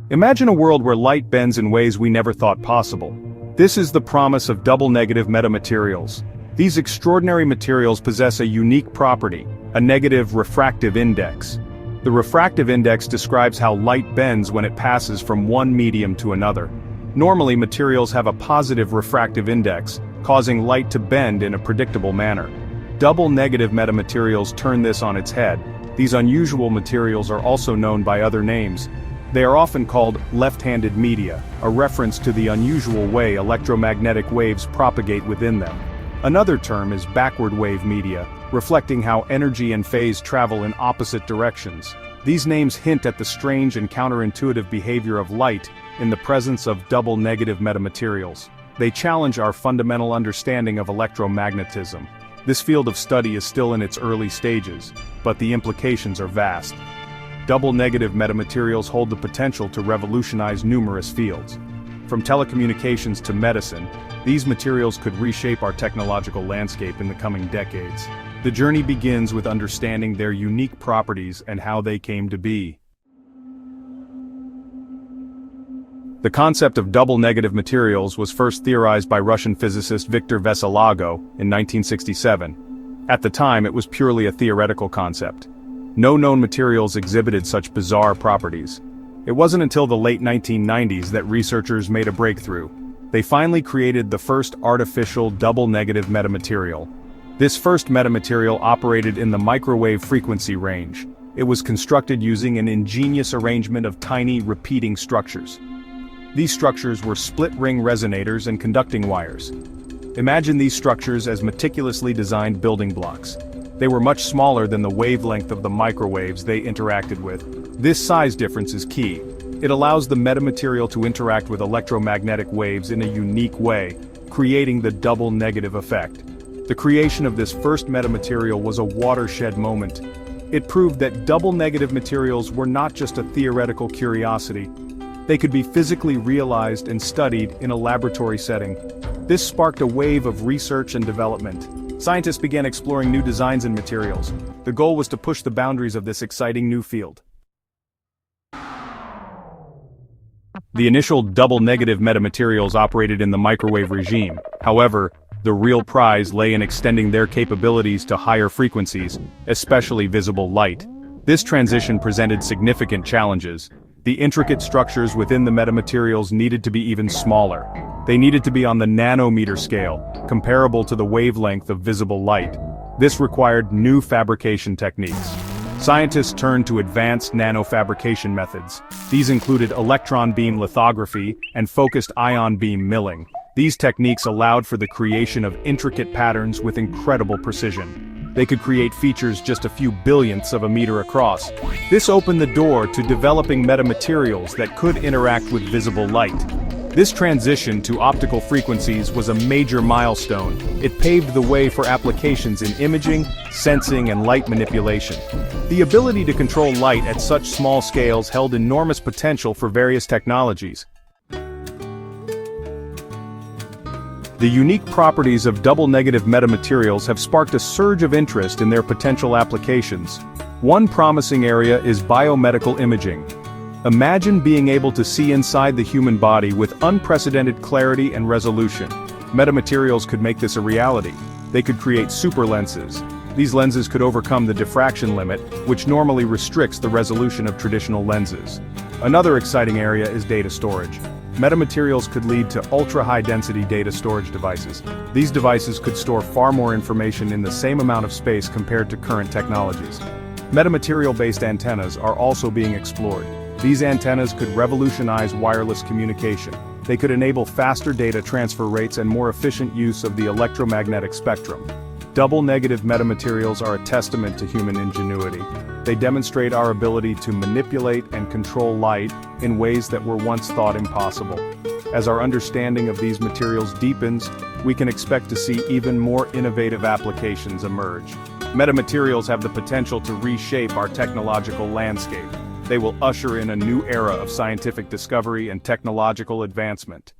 Imagine a world where light bends in ways we never thought possible. This is the promise of double-negative metamaterials. These extraordinary materials possess a unique property, a negative refractive index. The refractive index describes how light bends when it passes from one medium to another. Normally, materials have a positive refractive index, causing light to bend in a predictable manner. Double-negative metamaterials turn this on its head. These unusual materials are also known by other names. They are often called left-handed media, a reference to the unusual way electromagnetic waves propagate within them. Another term is backward wave media, reflecting how energy and phase travel in opposite directions. These names hint at the strange and counterintuitive behavior of light in the presence of double-negative metamaterials. They challenge our fundamental understanding of electromagnetism. This field of study is still in its early stages, but the implications are vast. Double-negative metamaterials hold the potential to revolutionize numerous fields. From telecommunications to medicine, these materials could reshape our technological landscape in the coming decades. The journey begins with understanding their unique properties and how they came to be. The concept of double-negative materials was first theorized by Russian physicist Victor Veselago in 1967. At the time, it was purely a theoretical concept. No known materials exhibited such bizarre properties. It wasn't until the late 1990s that researchers made a breakthrough. They finally created the first artificial double-negative metamaterial. This first metamaterial operated in the microwave frequency range. It was constructed using an ingenious arrangement of tiny, repeating structures. These structures were split-ring resonators and conducting wires. Imagine these structures as meticulously designed building blocks. They were much smaller than the wavelength of the microwaves they interacted with. This size difference is key. It allows the metamaterial to interact with electromagnetic waves in a unique way, creating the double-negative effect. The creation of this first metamaterial was a watershed moment. It proved that double-negative materials were not just a theoretical curiosity. They could be physically realized and studied in a laboratory setting. This sparked a wave of research and development. Scientists began exploring new designs and materials. The goal was to push the boundaries of this exciting new field. The initial double-negative metamaterials operated in the microwave regime. However, the real prize lay in extending their capabilities to higher frequencies, especially visible light. This transition presented significant challenges. The intricate structures within the metamaterials needed to be even smaller. They needed to be on the nanometer scale, comparable to the wavelength of visible light. This required new fabrication techniques. Scientists turned to advanced nanofabrication methods. These included electron beam lithography and focused ion beam milling. These techniques allowed for the creation of intricate patterns with incredible precision. They could create features just a few billionths of a meter across. This opened the door to developing metamaterials that could interact with visible light. This transition to optical frequencies was a major milestone. It paved the way for applications in imaging, sensing, and light manipulation. The ability to control light at such small scales held enormous potential for various technologies. The unique properties of double-negative metamaterials have sparked a surge of interest in their potential applications. One promising area is biomedical imaging. Imagine being able to see inside the human body with unprecedented clarity and resolution. Metamaterials could make this a reality. They could create superlenses. These lenses could overcome the diffraction limit, which normally restricts the resolution of traditional lenses. Another exciting area is data storage. Metamaterials could lead to ultra-high-density data storage devices. These devices could store far more information in the same amount of space compared to current technologies. Metamaterial-based antennas are also being explored. These antennas could revolutionize wireless communication. They could enable faster data transfer rates and more efficient use of the electromagnetic spectrum. Double-negative metamaterials are a testament to human ingenuity. They demonstrate our ability to manipulate and control light in ways that were once thought impossible. As our understanding of these materials deepens, we can expect to see even more innovative applications emerge. Metamaterials have the potential to reshape our technological landscape. They will usher in a new era of scientific discovery and technological advancement.